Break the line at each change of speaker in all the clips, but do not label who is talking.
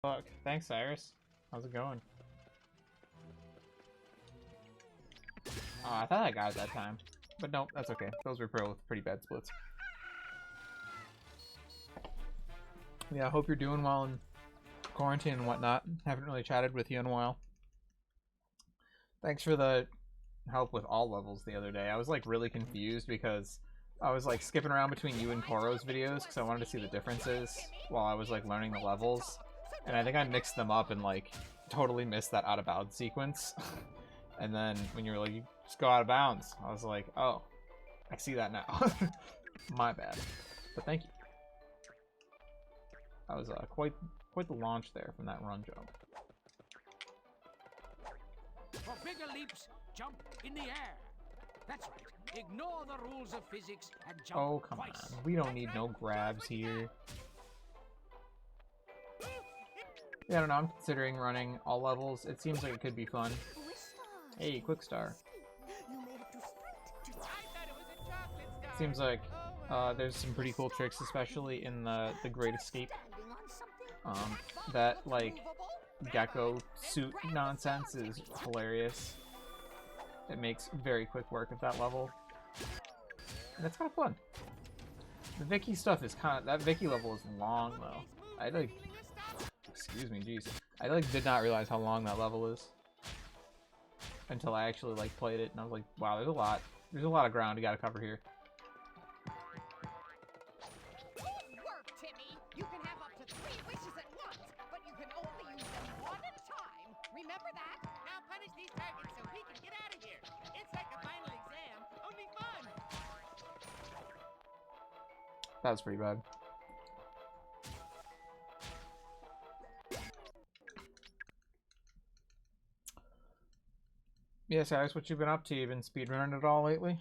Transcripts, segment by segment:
Fuck. Thanks, Cyrus. How's it going? Oh, I thought I got it that time. But nope, that's okay. Those were both pretty bad splits. Yeah, I hope you're doing well in quarantine and whatnot. Haven't really chatted with you in a while. Thanks for the help with all levels the other day. I was like really confused because I was like skipping around between you and Koro's videos because I wanted to see the differences while I was like learning the levels. And I think I mixed them up and like totally missed that out of bounds sequence. And then when you were like, you just go out of bounds, I was like, oh, I see that now. My bad. But thank you. That was quite the launch there from that run jump.
For bigger leaps, jump in the air. That's right. Ignore the rules of physics and jump
Oh, come
twice.
on. We don't need no grabs here. Yeah, I don't know. I'm considering running all levels. It seems like it could be fun. Hey, quick star. Seems like there's some pretty cool tricks, especially in the Great Escape. That like gecko suit nonsense is hilarious. It makes very quick work of that level, and it's kind of fun. The Vicky stuff is that Vicky level is long though. I like, excuse me, jeez. I like did not realize how long that level is until I actually like played it, and I was like, wow, there's a lot of ground you got to cover here.
You can have up to 3 wishes at once, but you can only use them one at a time. Remember that?
Now punish these targets so we can get out of here. It's like a final exam, only fun.
That was pretty bad. Yes, Alex, what you been up to? You been speedrunning at all lately?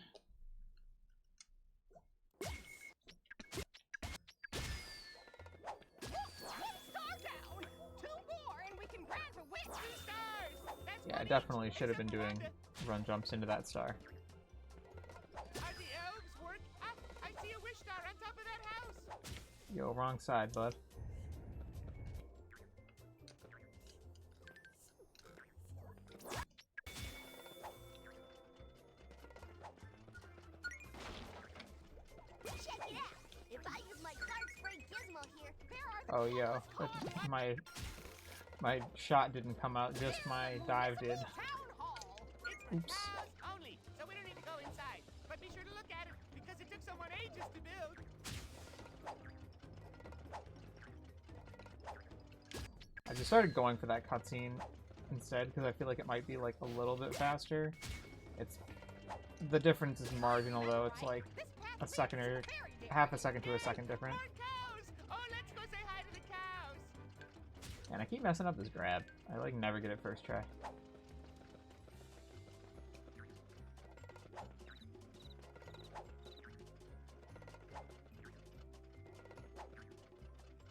Yeah, I definitely should have been doing run jumps into that star.
How'd the elves work? I see a wish star on top of that house.
Yo, wrong side, bud.
Check it out. If I use my card spray gizmo here, there are the
Oh, yo, my shot didn't come out, just my dive did. Oops.
Only, so we don't need to go inside. But be sure to look at it because it took someone ages to build.
I just started going for that cutscene instead because I feel like it might be like a little bit faster. The difference is marginal though. It's like a second or half a second to a second different.
Oh, let's go say hi to the cows.
And I keep messing up this grab. I like never get it first try.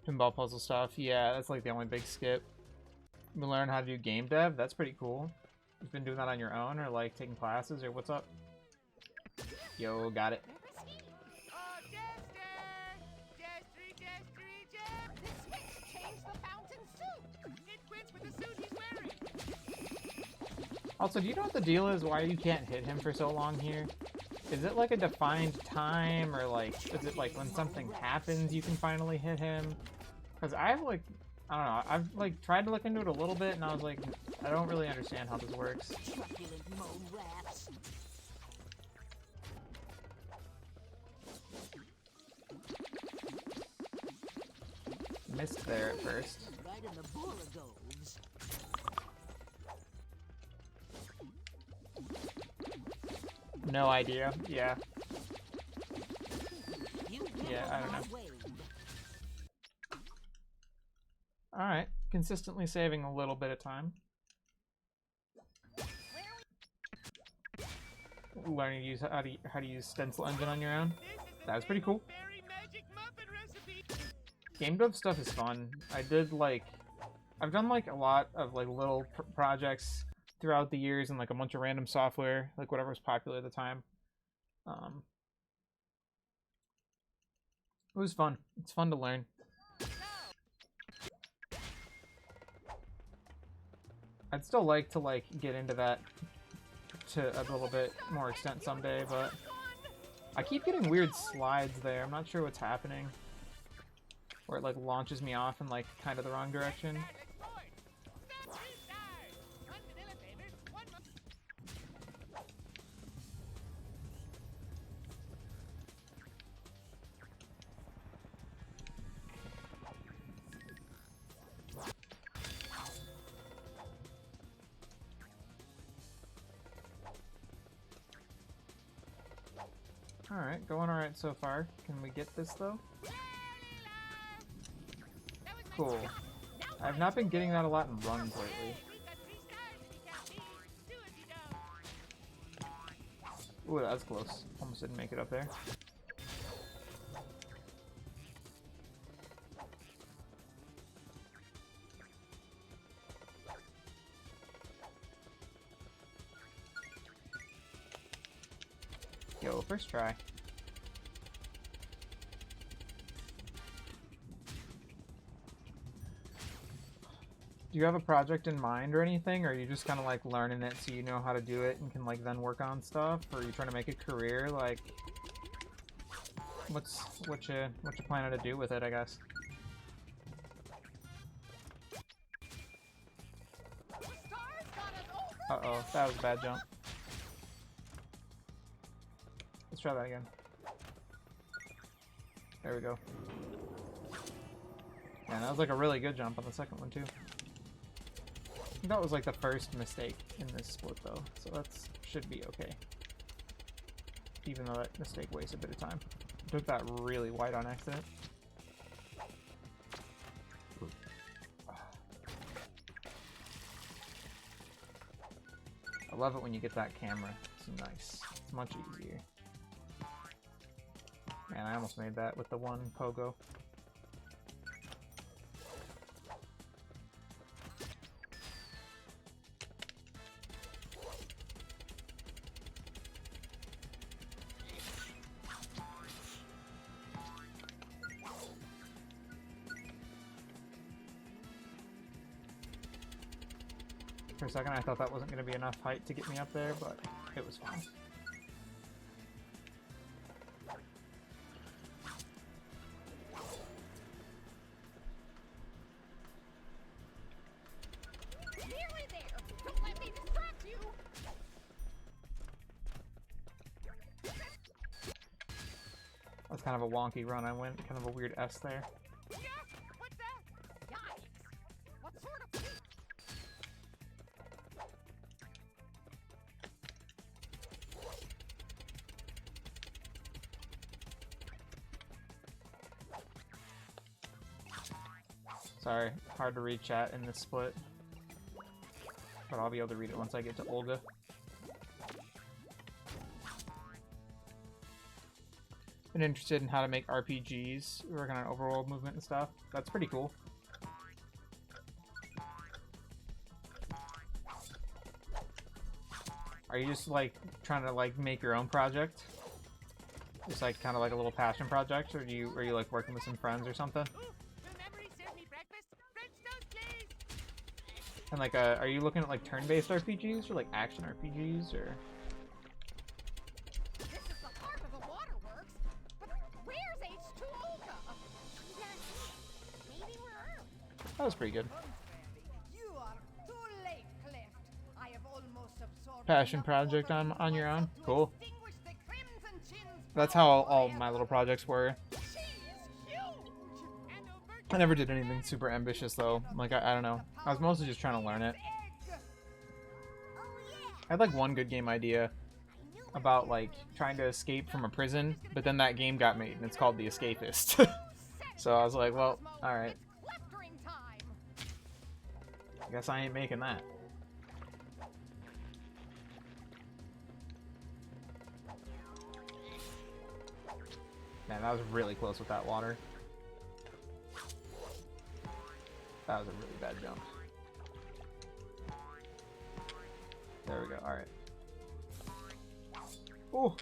Pinball puzzle stuff. Yeah, that's like the only big skip. You learn how to do game dev. That's pretty cool. You've been doing that on your own or like taking classes or what's up? Yo, got it.
Oh, Jester! Jester!
This switch changed the fountain suit.
It quits with the suit he's wearing.
Also, do you know what the deal is? Why you can't hit him for so long here? Is it like a defined time, or like, is it like when something happens you can finally hit him? Because I've like, I don't know, I've like tried to look into it a little bit and I was like, I don't really understand how this works. Missed there at first.
Right in the bullagos.
No idea. Yeah. Yeah, I don't know. Alright. Consistently saving a little bit of time. Learning to use how to use stencil engine on your own. That was pretty cool. Game dev stuff is fun. I've done like a lot of like little projects throughout the years and like a bunch of random software, like whatever was popular at the time. It was fun. It's fun to learn. I'd still like to like get into that to a little bit more extent someday, but I keep getting weird slides there. I'm not sure what's happening. Where it like launches me off in like kind of the wrong direction. Alright, going alright so far. Can we get this though? Cool. I've not been getting that a lot in runs lately. Ooh, that was close. Almost didn't make it up there. Yo, first try. Do you have a project in mind or anything, or are you just kind of like learning it so you know how to do it and can like then work on stuff, or are you trying to make a career? Like, what you planning to do with it, I guess? Uh-oh, that was a bad jump. Let's try that again. There we go. Yeah, that was like a really good jump on the second one too. I think that was like the first mistake in this split though, so that should be okay. Even though that mistake wasted a bit of time. I took that really wide on accident. I love it when you get that camera. It's nice. It's much easier. Man, I almost made that with the one pogo. For a second I thought that wasn't going to be enough height to get me up there, but it was fine.
Nearly there. Don't let me distract you.
That's kind of a wonky run I went, kind of a weird S there.
Yeah, what's that?
Yikes. What sort of...
Sorry, hard to read chat in this split. But I'll be able to read it once I get to Olga. Been interested in how to make RPGs, working on overworld movement and stuff. That's pretty cool. Are you just like trying to like make your own project? Just like kind of like a little passion project, or are you like working with some friends or something?
Ooh, will memory serve me breakfast? French toast, please.
And like, are you looking at like turn-based RPGs or like action RPGs or?
This is the heart of the waterworks. But where's H2 Olga? Maybe we're early.
That was pretty good.
You are too late, Clift. I have almost absorbed
Passion
enough
project
overflow
on your own.
to
Cool.
extinguish the Crimson Chin's
That's
power
how all
forever.
my little projects were.
She is huge.
And overt.
I never did anything super ambitious though. Like I don't know. I was mostly just trying to learn it.
Egg.
I had like one good game idea about like trying to escape from a prison, but then that game got made and it's called The Escapist. So I was like, well, alright.
It's clustering time.
I guess I ain't making that. Man, that was really close with that water. That was a really bad jump. There we go, alright. Ooh!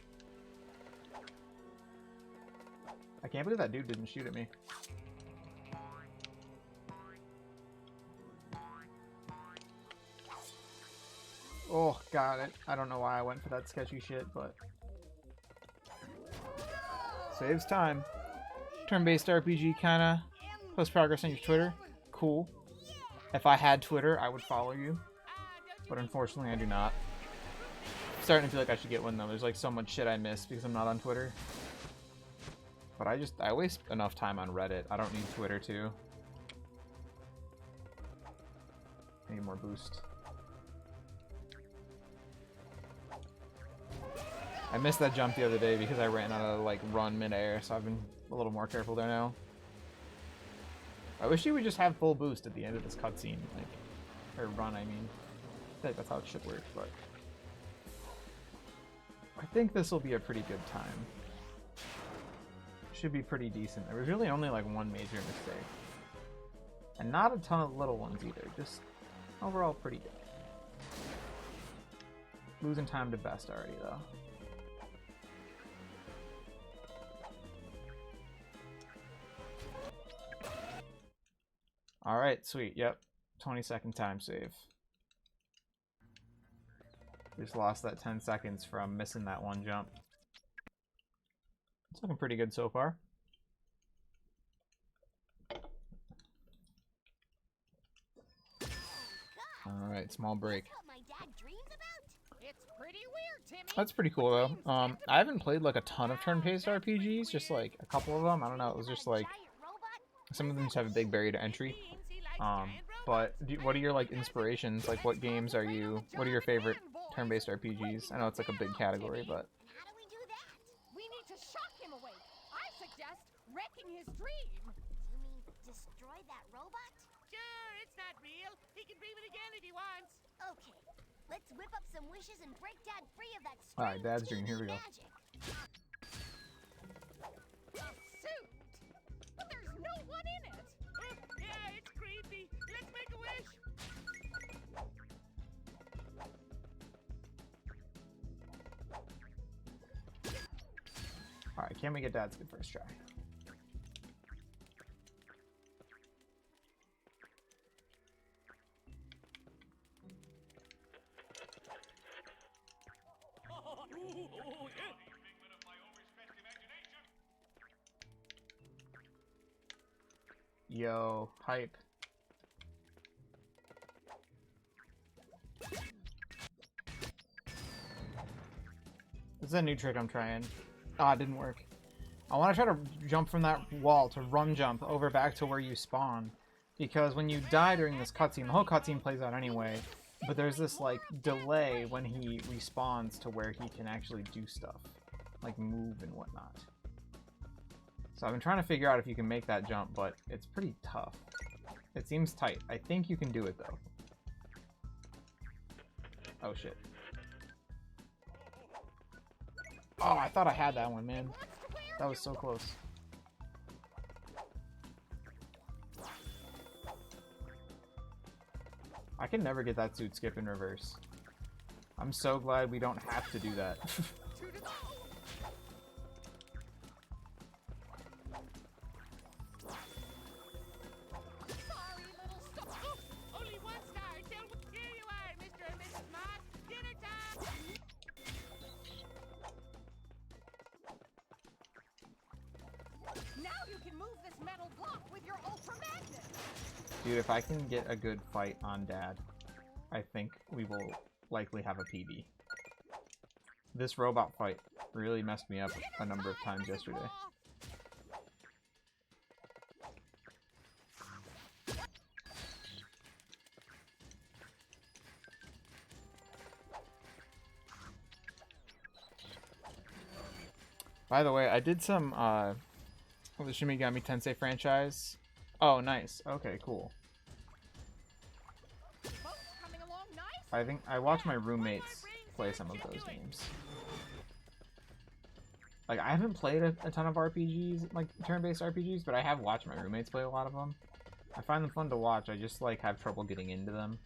I can't believe that dude didn't shoot at me. Oh, got it. I don't know why I went for that sketchy shit, but... Saves time. Turn-based RPG, kinda. Post progress on your Twitter. Cool. If I had Twitter, I would follow you. But unfortunately, I do not. I'm starting to feel like I should get one, though. There's like so much shit I miss because I'm not on Twitter. But I waste enough time on Reddit. I don't need Twitter, too. Need more boost. I missed that jump the other day because I ran out of like run midair, so I've been a little more careful there now. I wish you would just have full boost at the end of this cutscene, like, or run. I mean, I think that's how it should work. But I think this will be a pretty good time. Should be pretty decent. There was really only like one major mistake, and not a ton of little ones either. Just overall pretty good. Losing time to best already though. Alright, sweet. Yep. 20-second time save. Just lost that 10 seconds from missing that one jump. It's looking pretty good so far. Alright, small break.
It's pretty weird, Timmy.
That's pretty cool though. I haven't played like a ton of turn-based RPGs, just like a couple of them. I don't know, it was just like some of them just have a big barrier to entry. But what are your like inspirations? Like what games are you, what are your favorite turn-based RPGs? I know it's like a big category, but
How do we do that? We need to shock him awake. I suggest wrecking his dream.
You mean destroy that robot?
Sure, it's not real. He can dream it again if he wants.
Okay, let's whip up some wishes and break Dad free of that
Alright, Dad's dream, here we go.
magic.
A suit? But there's no one in it.
Yeah, it's creepy. Let's make a wish.
Alright, can we get Dad's good first try? Yo, hype. This is a new trick I'm trying. Ah, it didn't work. I want to try to jump from that wall to run jump over back to where you spawn. Because when you die during this cutscene, the whole cutscene plays out anyway, but there's this like delay when he respawns to where he can actually do stuff. Like move and whatnot. So I've been trying to figure out if you can make that jump, but it's pretty tough. It seems tight. I think you can do it though. Oh shit. Oh, I thought I had that one, man. That was so close. I can never get that suit skip in reverse. I'm so glad we don't have to do that.
Sorry, little stuff.
Only one star. Here you are, Mr. and Mrs. Moss. Dinner time.
Now you can move this metal block with your ultra magnet.
Dude, if I can get a good fight on Dad, I think we will likely have a PB. This robot fight really messed me up a number of times yesterday. By the way, I did some the Shin Megami Tensei franchise. Oh, nice. Okay, cool.
Both coming along nice.
I think I watched my roommates play some of those games. Like, I haven't played a ton of RPGs, like turn-based RPGs, but I have watched my roommates play a lot of them. I find them fun to watch. I just like have trouble getting into them.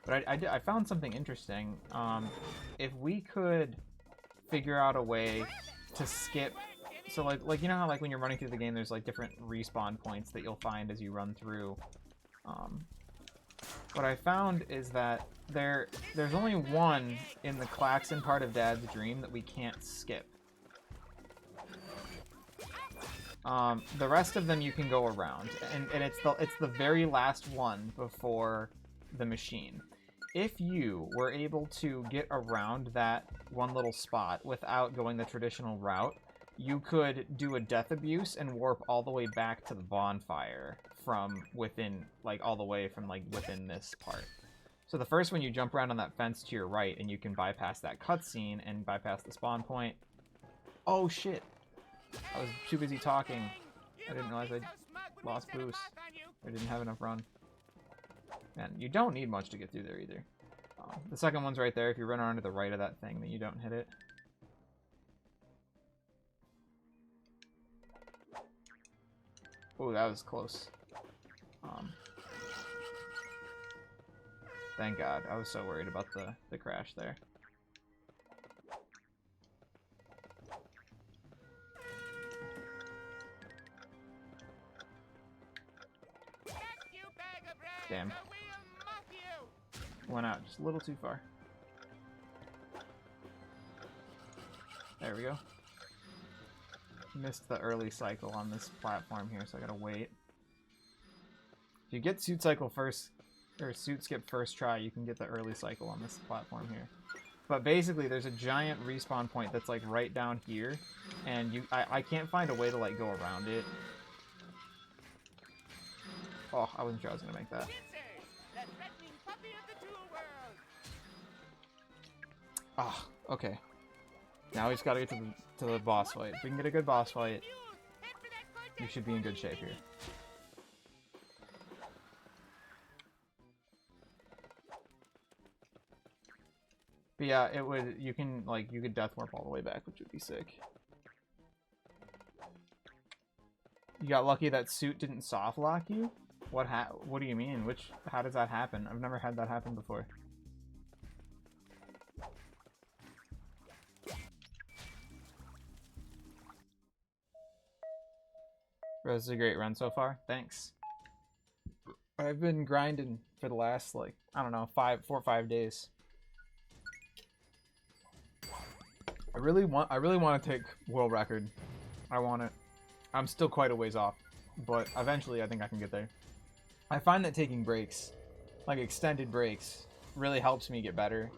But I found something interesting. If we could figure out a way to skip, so like you know how like when you're running through the game, there's like different respawn points that you'll find as you run through. what I found is that there's only one in the Klaxon part of Dad's Dream that we can't skip. The rest of them you can go around, and it's the very last one before the machine. If you were able to get around that one little spot without going the traditional route, you could do a death abuse and warp all the way back to the bonfire from within, like, all the way from, like, within this part. So the first one, you jump around on that fence to your right, and you can bypass that cutscene and bypass the spawn point. Oh, shit. I was too busy talking. I didn't realize I lost boost. I didn't have enough run. Man, you don't need much to get through there either. The second one's right there. If you run around to the right of that thing, then you don't hit it. Oh, that was close. Thank God. I was so worried about the crash there. Damn. Went out just a little too far. There we go. Missed the early cycle on this platform here, so I gotta wait. If you get suit cycle first, or suit skip first try, you can get the early cycle on this platform here. But basically, there's a giant respawn point that's like right down here, and I can't find a way to like go around it. Oh, I wasn't sure I was gonna make that. Ah, oh, okay. Now we just gotta get to the boss fight. If we can get a good boss fight, we should be in good shape here. But yeah, it would. You could death warp all the way back, which would be sick. You got lucky that suit didn't soft lock you. What do you mean? How does that happen? I've never had that happen before. This is a great run so far. Thanks. I've been grinding for the last, like, I don't know, 4 or 5 days. I really want to take world record. I want it. I'm still quite a ways off, but eventually I think I can get there. I find that taking breaks, like extended breaks, really helps me get better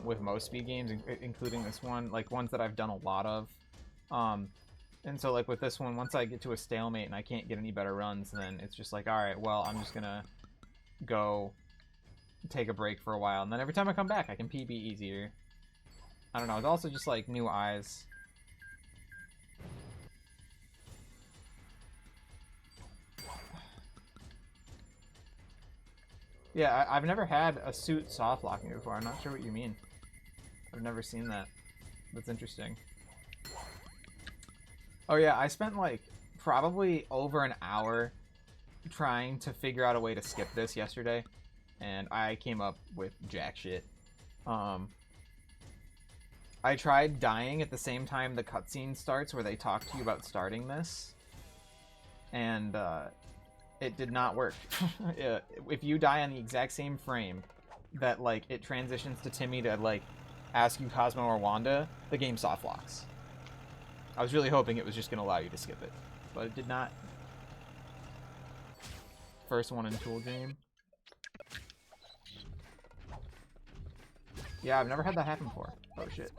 with most speed games, including this one, like ones that I've done a lot of. And so, like, with this one, once I get to a stalemate and I can't get any better runs, then it's just like, alright, well, I'm just gonna go take a break for a while. And then every time I come back, I can PB easier. I don't know, it's also just, like, new eyes. Yeah, I've never had a suit soft locking before. I'm not sure what you mean. I've never seen that. That's interesting. Oh yeah, I spent like probably over an hour trying to figure out a way to skip this yesterday, and I came up with jack shit. I tried dying at the same time the cutscene starts where they talk to you about starting this, and it did not work. If you die on the exact same frame that like it transitions to Timmy to like ask you Cosmo or Wanda, the game soft locks. I was really hoping it was just going to allow you to skip it, but it did not. First one in Tool Dream. Yeah, I've never had that happen before. Oh shit.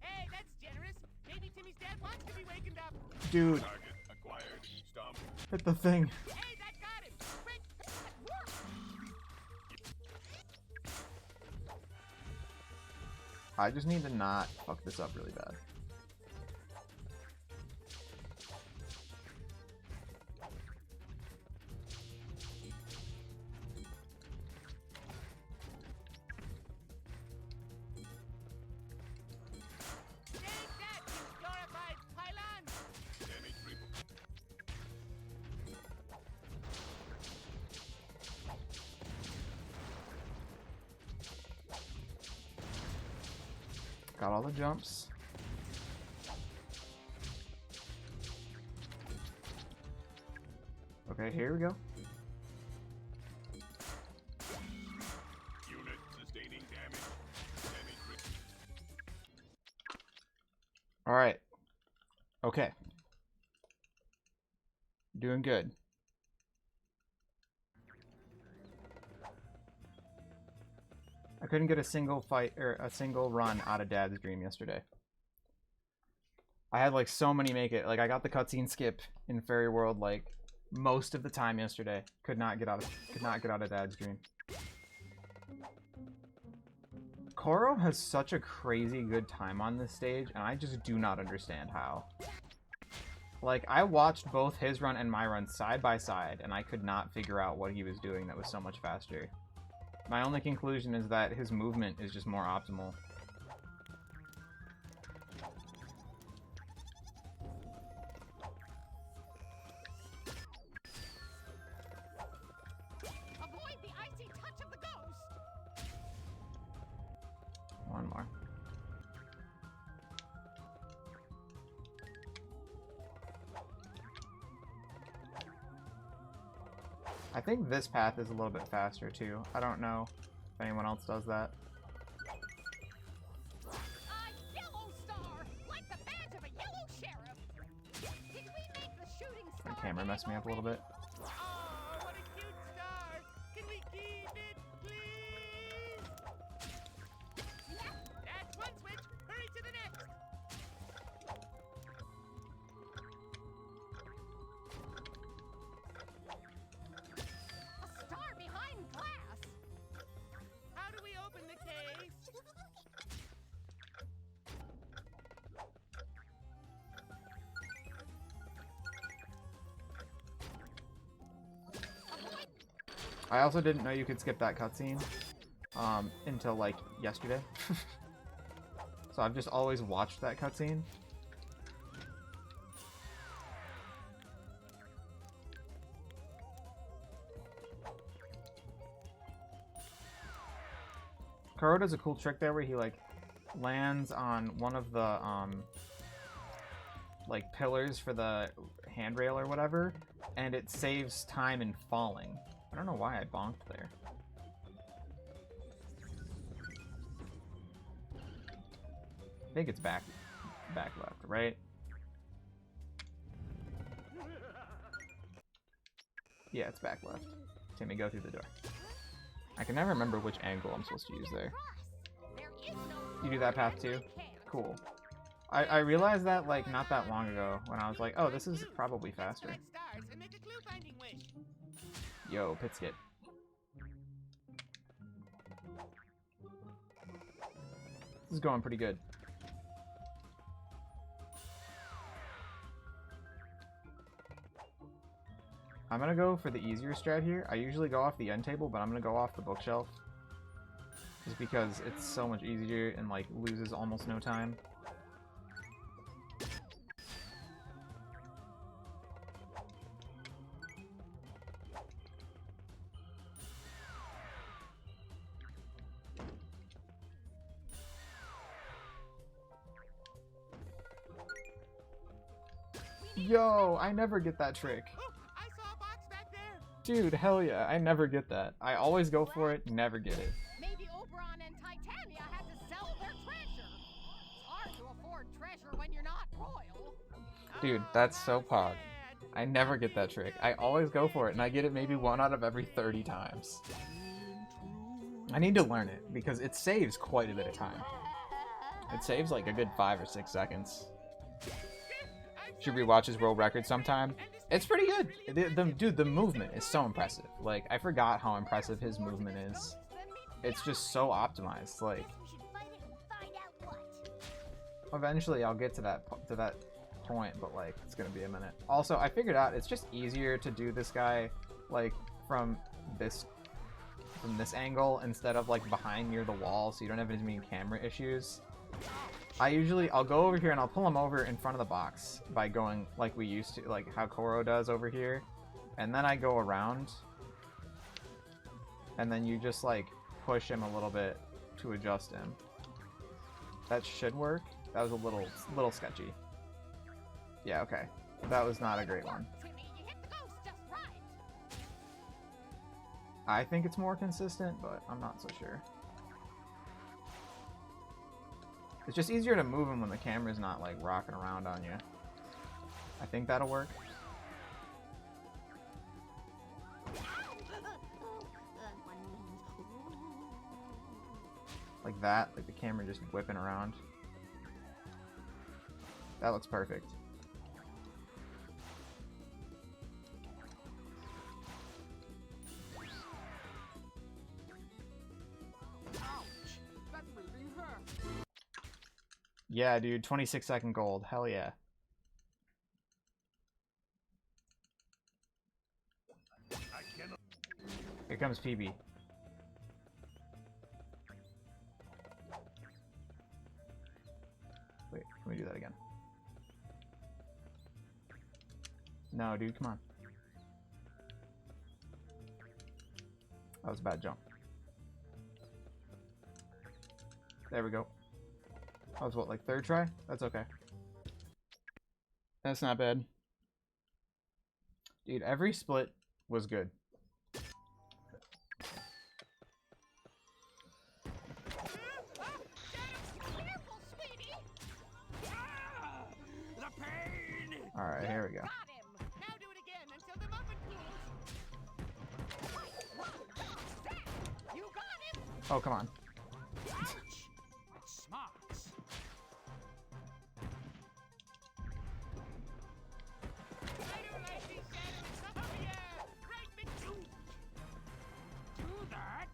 Hey, that's generous. Maybe Timmy's dad wants to be wakened up.
Dude.
Target acquired. Stomp.
Hit the thing.
Hey, that got him. Quick.
I just need to not fuck this up really bad.
Take that, you glorified pylon.
Damage triple.
Got all the jumps. Okay, here we go. Alright. Okay. Doing good. I couldn't get a single fight or a single run out of Dad's Dream yesterday. I had like so many make it. Like I got the cutscene skip in Fairy World like most of the time yesterday. Could not get out of Dad's Dream. Koro has such a crazy good time on this stage, and I just do not understand how. Like, I watched both his run and my run side by side, and I could not figure out what he was doing that was so much faster. My only conclusion is that his movement is just more optimal.
Avoid the icy touch of the ghost.
One more. I think this path is a little bit faster too. I don't know if anyone else does that.
A yellow star, like the badge of a yellow sheriff. Did we make the shooting
My
star?
camera messed me up a little bit.
Oh, what a cute star! Can we keep it, please? That's one switch. Hurry to the next.
A star behind glass.
How do we open the case?
I also didn't know you could skip that cutscene until like yesterday. So I've just always watched that cutscene. Kuro does a cool trick there where he like lands on one of the like pillars for the handrail or whatever, and it saves time in falling. I don't know why I bonked there. I think it's back left, right? Yeah, it's back left. Timmy, go through the door. I can never remember which angle I'm supposed to use there.
There is no
You do that path too? Cool. I realized that like not that long ago when I was like, oh, this is probably faster.
Collect stars and make a clue finding wish.
Yo, pit skip. This is going pretty good. I'm gonna go for the easier strat here. I usually go off the end table, but I'm gonna go off the bookshelf. Just because it's so much easier and like loses almost no time. Yo, I never get that trick.
Oh, I saw a box back there.
Dude, hell yeah, I never get that. I always go for it, never get it.
Maybe Oberon and Titania had to sell their treasure. It's hard to afford treasure when you're not royal.
Dude, that's so pog. I never get that trick. I always go for it, and I get it maybe 1 out of every 30 times. I need to learn it, because it saves quite a bit of time. It saves like a good 5 or 6 seconds. Should rewatch his world record sometime. It's pretty good. Dude, the movement is so impressive. Like, I forgot how impressive his movement is. It's just so optimized. Like,
We should fight it and find out what.
eventually I'll get to that point, but like, it's gonna be a minute. Also, I figured out it's just easier to do this guy like from this angle instead of like behind near the wall, so you don't have as many camera issues. I'll go over here and I'll pull him over in front of the box by going like we used to, like how Koro does over here, and then I go around, and then you just like push him a little bit to adjust him. That should work. That was a little sketchy. Yeah, okay. That was not a great one.
Timmy, you hit the ghost just right.
I think it's more consistent, but I'm not so sure. It's just easier to move them when the camera's not like rocking around on you. I think that'll work. Like that, like the camera just whipping around. That looks perfect. Yeah, dude, 26-second gold. Hell yeah. Here comes PB. Wait, can we do that again? No, dude, come on. That was a bad jump. There we go. That was what, like third try? That's okay. That's not bad. Dude, every split was good. Alright, here we go.
Got him. Now do it again until the muffin pools. You got him.
Oh, come on.
Smart.
I don't like these shadows. Oh yeah, right me too.
Do that.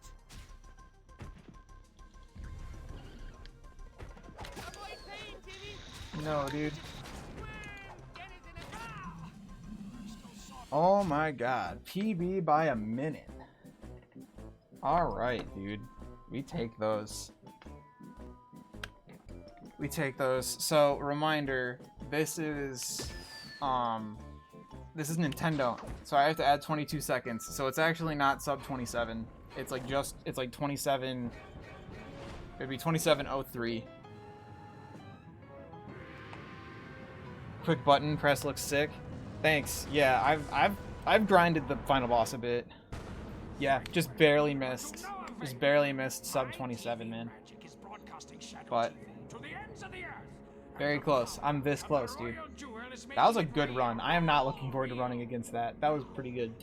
Avoid pain, Timmy.
No, dude.
Dennis in a car.
Oh my god. PB by a minute. Alright, dude. We take those. We take those. So, reminder, this is nintendont. So I have to add 22 seconds. So it's actually not sub 27. It's like it's like 27. It'd be 27:03. Quick button press looks sick. Thanks. Yeah, I've grinded the final boss a bit. Yeah, just barely missed. Just barely missed sub 27, man. But very close. I'm this close, dude. That was a good run. I am not looking forward to running against that. That was pretty good.